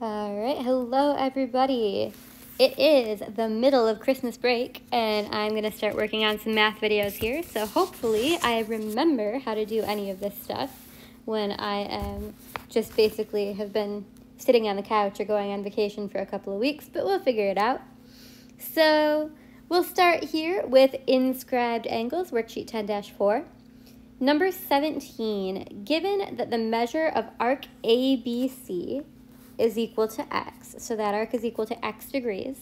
All right, hello everybody. It is the middle of Christmas break and I'm going to start working on some math videos here. So hopefully I remember how to do any of this stuff when I am just basically have been sitting on the couch or going on vacation for a couple of weeks, but we'll figure it out. So we'll start here with inscribed angles, worksheet 10-4. Number 17, given that the measure of arc ABC is equal to x, so that arc is equal to x degrees,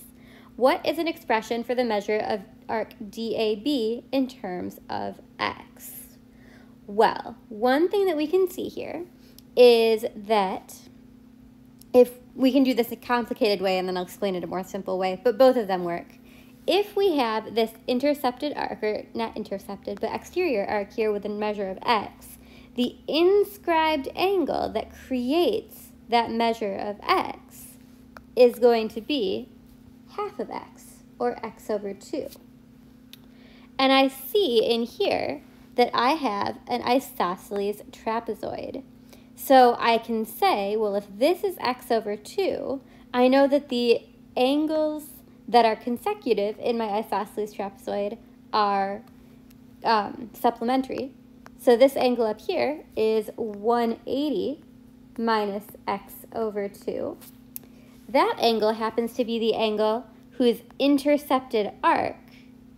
what is an expression for the measure of arc DAB in terms of x? Well, one thing that we can see here is that if we can do this a complicated way and then I'll explain it in a more simple way, but both of them work. If we have this intercepted arc, or not intercepted, but exterior arc here with a measure of x, the inscribed angle that creates that measure of x is going to be half of x, or x over 2. And I see in here that I have an isosceles trapezoid. So I can say, well, if this is x over 2, I know that the angles that are consecutive in my isosceles trapezoid are supplementary. So this angle up here is 180 minus x over 2. That angle happens to be the angle whose intercepted arc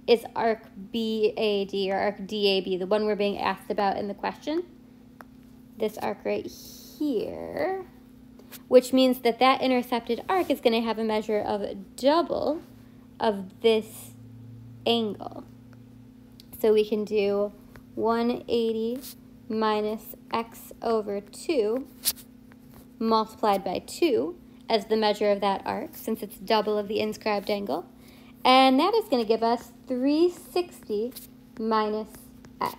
is arc BAD or arc DAB, the one we're being asked about in the question. This arc right here, which means that that intercepted arc is going to have a measure of double of this angle. So we can do 180 minus x over 2 multiplied by 2 as the measure of that arc, since it's double of the inscribed angle. And that is going to give us 360 minus x.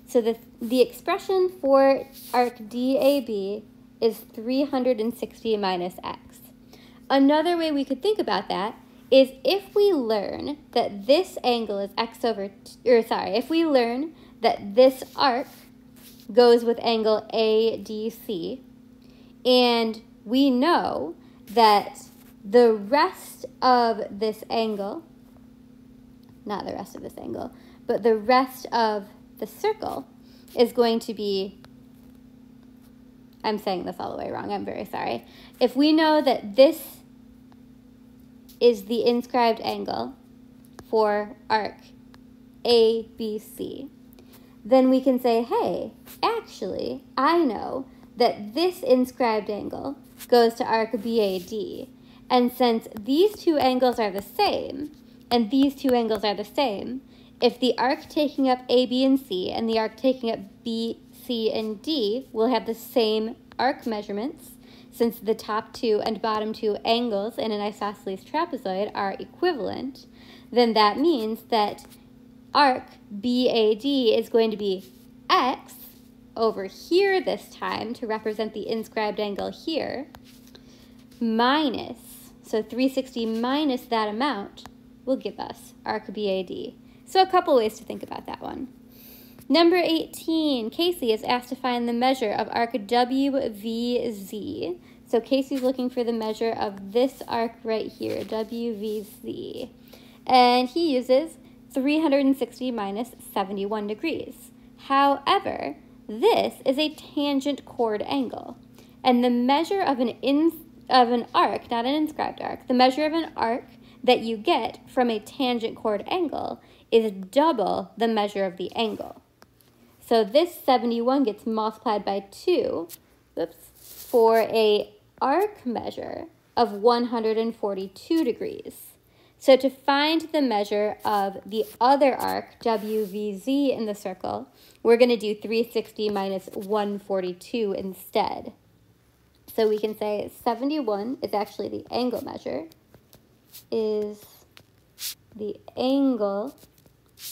So the expression for arc DAB is 360 minus x. Another way we could think about that is if we learn that this angle is x over, if we learn that this arc goes with angle ADC, and we know that the rest of this angle, not the rest of this angle, but the rest of the circle is going to be, I'm saying this all the way wrong, I'm very sorry. If we know that this is the inscribed angle for arc ABC, then we can say, hey, actually, I know that this inscribed angle goes to arc BAD. And since these two angles are the same, and these two angles are the same, if the arc taking up A, B, and C, and the arc taking up B, C, and D will have the same arc measurements, since the top two and bottom two angles in an isosceles trapezoid are equivalent, then that means that arc BAD is going to be x over here this time to represent the inscribed angle here, minus, so 360 minus that amount will give us arc BAD. So a couple ways to think about that one. Number 18, Casey is asked to find the measure of arc WVZ. So Casey's looking for the measure of this arc right here, WVZ. And he uses 360 minus 71 degrees. However, this is a tangent chord angle. And the measure of an arc, not an inscribed arc, the measure of an arc that you get from a tangent chord angle is double the measure of the angle. So this 71 gets multiplied by 2, for a arc measure of 142 degrees. So to find the measure of the other arc, WVZ, in the circle, we're going to do 360 minus 142 instead. So we can say 71 is actually the angle measure, is the angle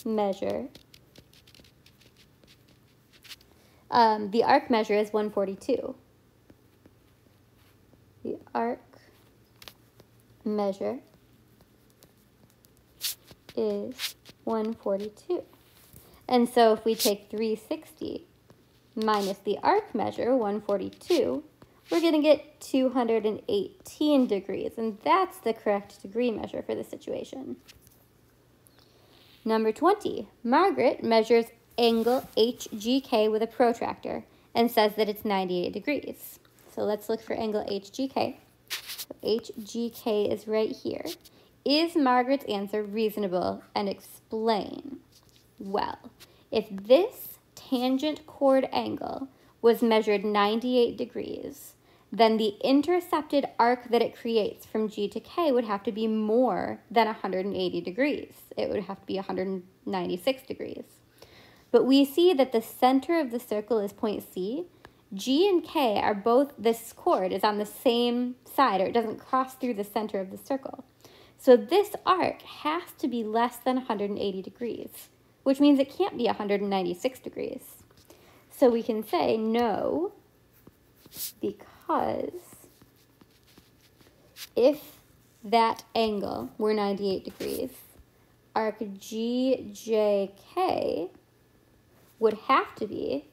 measure. The arc measure is 142. The arc measure is 142. And so if we take 360 minus the arc measure, 142, we're going to get 218 degrees, and that's the correct degree measure for this situation. Number 20, Margaret measures angle HGK with a protractor and says that it's 98 degrees. So let's look for angle HGK. So HGK is right here. Is Margaret's answer reasonable, and explain? Well, if this tangent chord angle was measured 98 degrees, then the intercepted arc that it creates from G to K would have to be more than 180 degrees. It would have to be 196 degrees. But we see that the center of the circle is point C. G and K are both, this chord is on the same side, or it doesn't cross through the center of the circle. So this arc has to be less than 180 degrees, which means it can't be 196 degrees. So we can say no, because if that angle were 98 degrees, arc GJK would have to be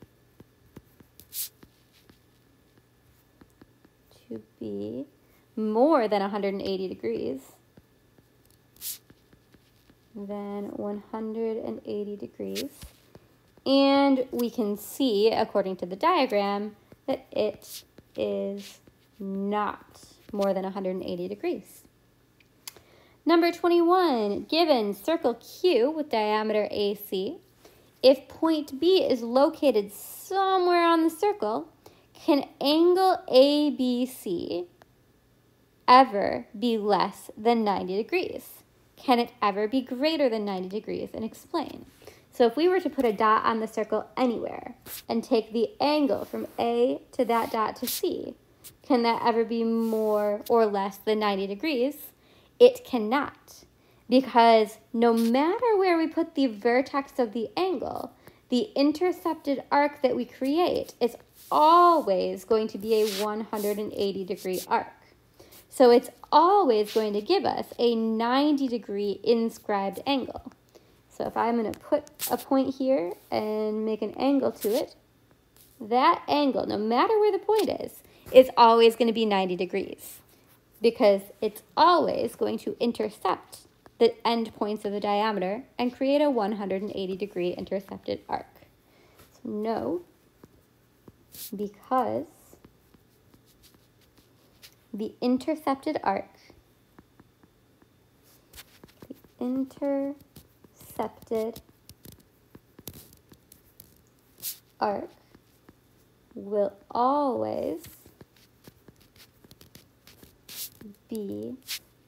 more than 180 degrees. Than 180 degrees. And we can see, according to the diagram, that it is not more than 180 degrees. Number 21, given circle Q with diameter AC, if point B is located somewhere on the circle, can angle ABC ever be less than 90 degrees? Can it ever be greater than 90 degrees? And explain. So if we were to put a dot on the circle anywhere and take the angle from A to that dot to C, can that ever be more or less than 90 degrees? It cannot, because no matter where we put the vertex of the angle, the intercepted arc that we create is always going to be a 180 degree arc. So it's always going to give us a 90 degree inscribed angle. So if I'm going to put a point here and make an angle to it, that angle, no matter where the point is always going to be 90 degrees, because it's always going to intercept the end points of the diameter and create a 180 degree intercepted arc. So no, because the intercepted arc, will always be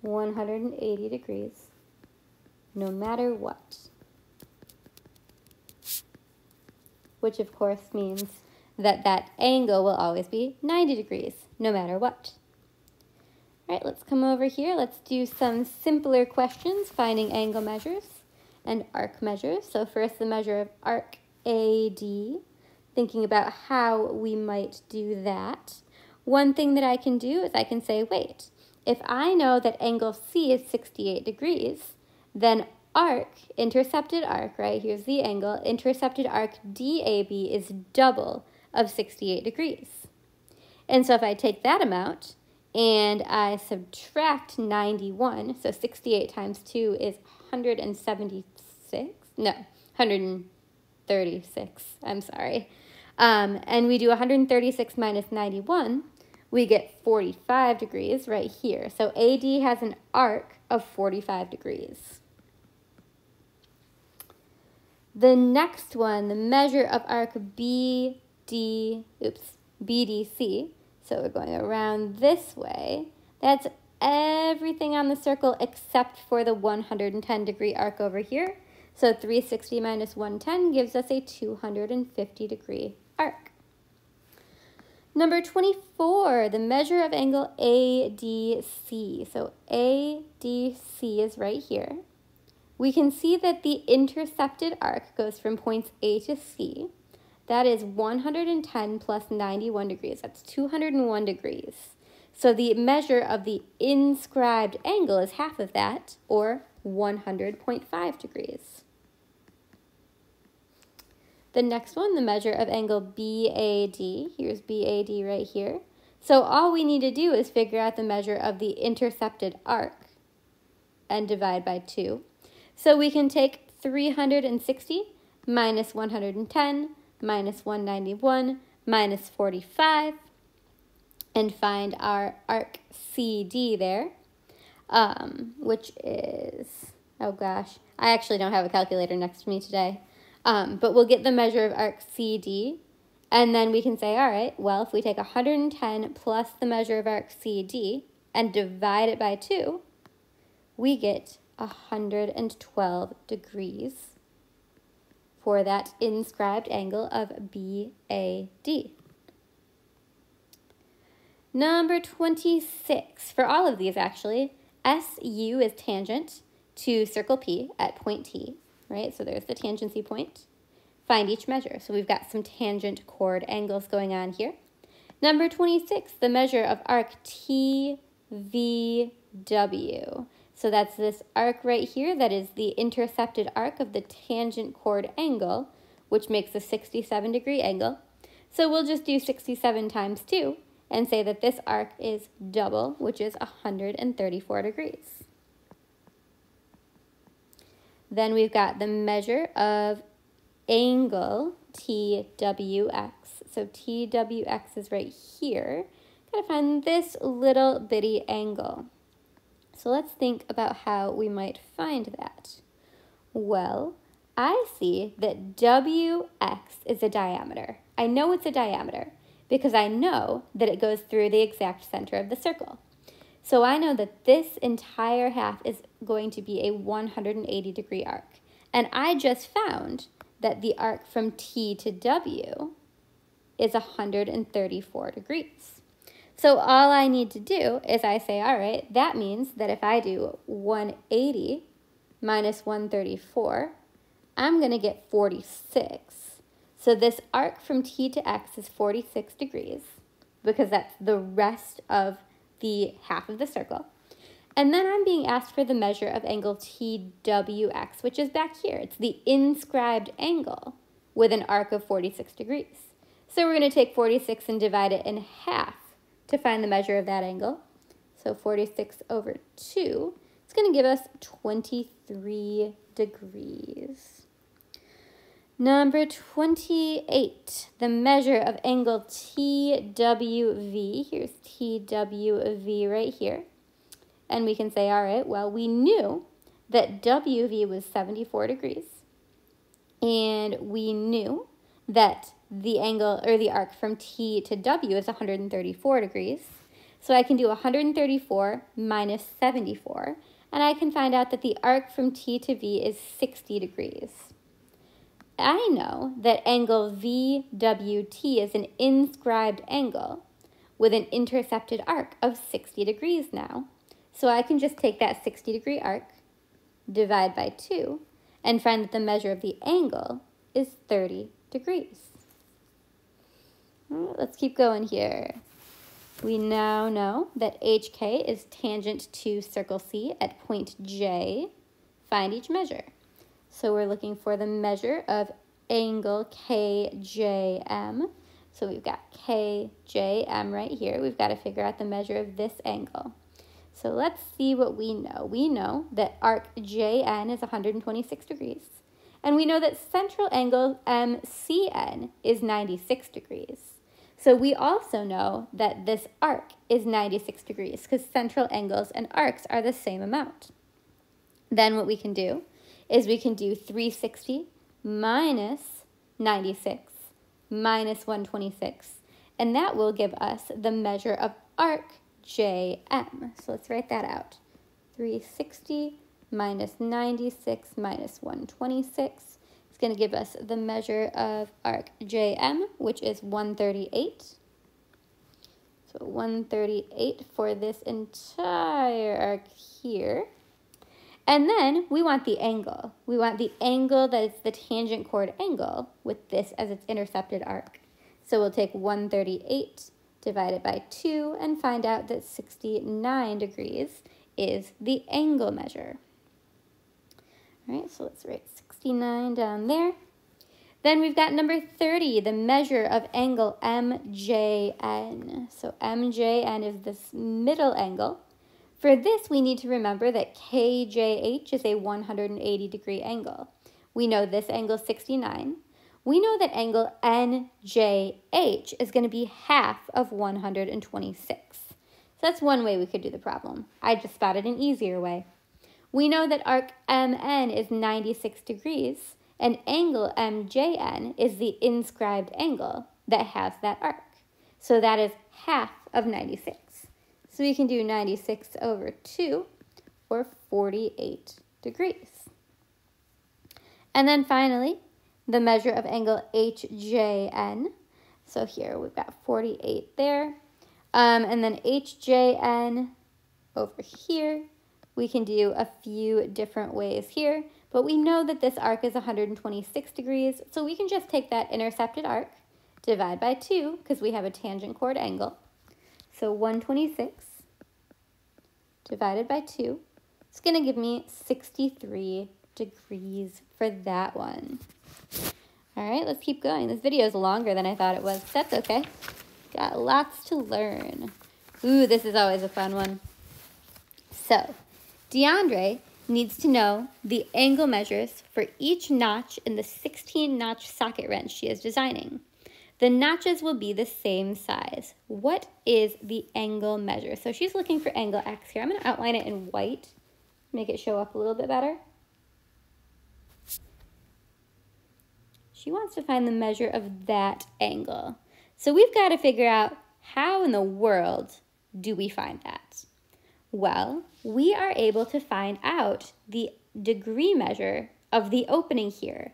180 degrees, no matter what. Which of course means that that angle will always be 90 degrees, no matter what. All right, let's come over here. Let's do some simpler questions, finding angle measures and arc measures. So first, the measure of arc AD, thinking about how we might do that. One thing that I can do is I can say, wait, if I know that angle C is 68 degrees, then arc, intercepted arc, right, here's the angle, intercepted arc DAB is double of 68 degrees. And so if I take that amount and I subtract 91, so 68 times 2 is 136, I'm sorry. And we do 136 minus 91, we get 45 degrees right here. So AD has an arc of 45 degrees. The next one, the measure of arc BDC, so we're going around this way. That's everything on the circle except for the 110 degree arc over here. So 360 minus 110 gives us a 250 degree arc. Number 24, the measure of angle ADC. So ADC is right here. We can see that the intercepted arc goes from points A to C. That is 110 plus 91 degrees. That's 201 degrees. So the measure of the inscribed angle is half of that, or 100.5 degrees. The next one, the measure of angle BAD. Here's BAD right here. So all we need to do is figure out the measure of the intercepted arc and divide by 2. So we can take 360 minus 110 minus 191 minus 45 and find our arc CD there, which is, oh gosh, I actually don't have a calculator next to me today, but we'll get the measure of arc CD, and then we can say, all right, well, if we take 110 plus the measure of arc CD and divide it by 2, we get 112 degrees for that inscribed angle of BAD. Number 26, for all of these actually, SU is tangent to circle P at point T, right? So there's the tangency point. Find each measure. So we've got some tangent chord angles going on here. Number 26, the measure of arc TVW. So that's this arc right here that is the intercepted arc of the tangent chord angle, which makes a 67-degree angle. So we'll just do 67 times 2 and say that this arc is double, which is 134 degrees. Then we've got the measure of angle TWX. So TWX is right here. Gotta find this little bitty angle. So let's think about how we might find that. Well, I see that WX is a diameter. I know it's a diameter because I know that it goes through the exact center of the circle. So I know that this entire half is going to be a 180-degree arc. And I just found that the arc from T to W is 134 degrees. So all I need to do is I say, all right, that means that if I do 180 minus 134, I'm going to get 46. So this arc from T to X is 46 degrees because that's the rest of the half of the circle. And then I'm being asked for the measure of angle TWX, which is back here. It's the inscribed angle with an arc of 46 degrees. So we're going to take 46 and divide it in half to find the measure of that angle. So 46 over 2, it's going to give us 23 degrees. Number 28, the measure of angle TWV. Here's TWV right here. And we can say, all right, well, we knew that WV was 74 degrees. And we knew that the angle or the arc from T to W is 134 degrees. So I can do 134 minus 74. And I can find out that the arc from T to V is 60 degrees. I know that angle VWT is an inscribed angle with an intercepted arc of 60 degrees now. So I can just take that 60-degree arc, divide by 2, and find that the measure of the angle is 30 degrees. All right, let's keep going here. We now know that HK is tangent to circle C at point J. Find each measure. So we're looking for the measure of angle KJM. So we've got KJM right here. We've got to figure out the measure of this angle. So let's see what we know. We know that arc JN is 126 degrees. And we know that central angle MCN is 96 degrees. So we also know that this arc is 96 degrees because central angles and arcs are the same amount. Then what we can do is we can do 360 minus 96 minus 126. And that will give us the measure of arc JM. So let's write that out. 360 minus 96 minus 126 is going to give us the measure of arc JM, which is 138. So 138 for this entire arc here. And then we want the angle. We want the angle that is the tangent chord angle with this as its intercepted arc. So we'll take 138 divided by 2 and find out that 69 degrees is the angle measure. All right, so let's write 69 down there. Then we've got number 30, the measure of angle MJN. So MJN is this middle angle. For this, we need to remember that KJH is a 180-degree angle. We know this angle is 69. We know that angle NJH is going to be half of 126. So that's one way we could do the problem. I just spotted an easier way. We know that arc MN is 96 degrees, and angle MJN is the inscribed angle that has that arc. So that is half of 96. So we can do 96 over 2, or 48 degrees. And then finally, the measure of angle HJN. So here we've got 48 there. And then HJN over here. We can do a few different ways here, but we know that this arc is 126 degrees, so we can just take that intercepted arc, divide by 2, because we have a tangent chord angle. So 126 divided by 2, it's going to give me 63 degrees for that one. All right, let's keep going. This video is longer than I thought it was. That's okay. Got lots to learn. Ooh, this is always a fun one. So, DeAndre needs to know the angle measures for each notch in the 16-notch socket wrench she is designing. The notches will be the same size. What is the angle measure? So she's looking for angle X here. I'm going to outline it in white, make it show up a little bit better. She wants to find the measure of that angle. So we've got to figure out how in the world do we find that? Well, we are able to find out the degree measure of the opening here,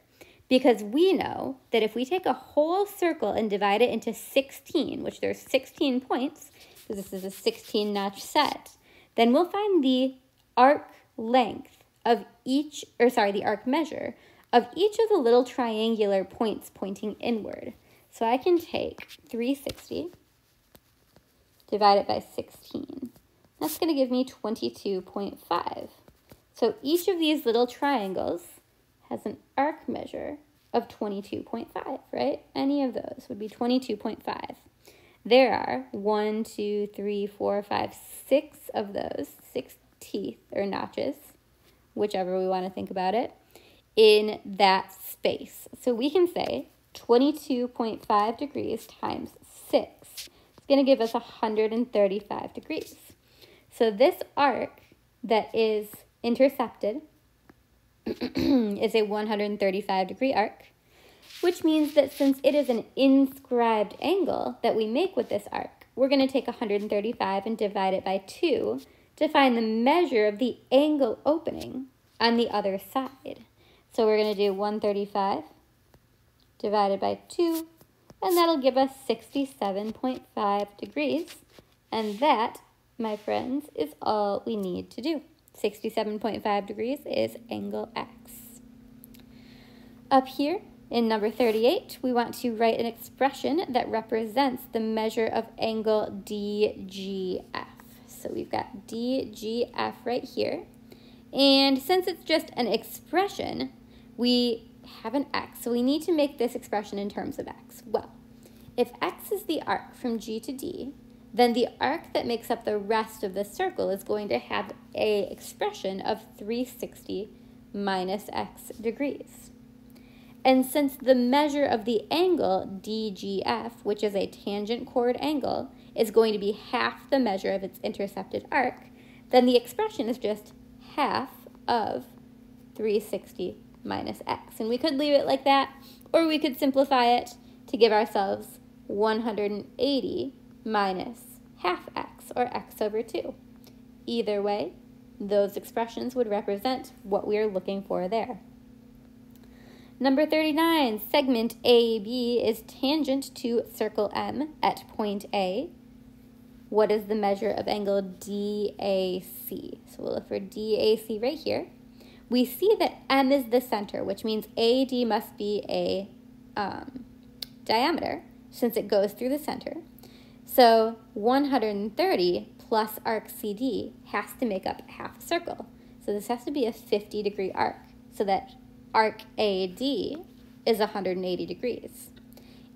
because we know that if we take a whole circle and divide it into 16, which there's 16 points, because this is a 16-notch set, then we'll find the arc length of each, the arc measure of each of the little triangular points pointing inward. So I can take 360, divide it by 16. That's going to give me 22.5. So each of these little triangles has an arc measure of 22.5, right? Any of those would be 22.5. There are 1, 2, 3, 4, 5, 6 of those, 6 teeth or notches, whichever we want to think about it, in that space. So we can say 22.5 degrees times 6 is going to give us 135 degrees. So this arc that is intercepted is a 135-degree arc, which means that since it is an inscribed angle that we make with this arc, we're going to take 135 and divide it by 2 to find the measure of the angle opening on the other side. So we're going to do 135 divided by 2, and that'll give us 67.5 degrees, and that, my friends, is all we need to do. 67.5 degrees is angle X. Up here in number 38, we want to write an expression that represents the measure of angle DGF. So we've got DGF right here. And since it's just an expression, we have an X. So we need to make this expression in terms of X. Well, if X is the arc from G to D, then the arc that makes up the rest of the circle is going to have an expression of 360 minus X degrees. And since the measure of the angle DGF, which is a tangent chord angle, is going to be half the measure of its intercepted arc, then the expression is just half of 360 minus X. And we could leave it like that, or we could simplify it to give ourselves 180 minus half X, or X over 2. Either way, those expressions would represent what we are looking for there. Number 39, segment AB is tangent to circle M at point A. What is the measure of angle DAC? So we'll look for DAC right here. We see that M is the center, which means AD must be a diameter, since it goes through the center. So 130 plus arc CD has to make up half a circle. So this has to be a 50-degree arc, so that arc AD is 180 degrees.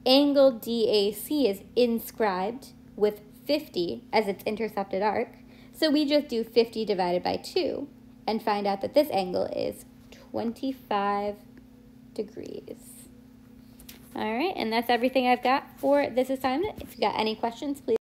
Angle DAC is inscribed with 50 as its intercepted arc, so we just do 50 divided by 2 and find out that this angle is 25 degrees. All right, and that's everything I've got for this assignment. If you got any questions, please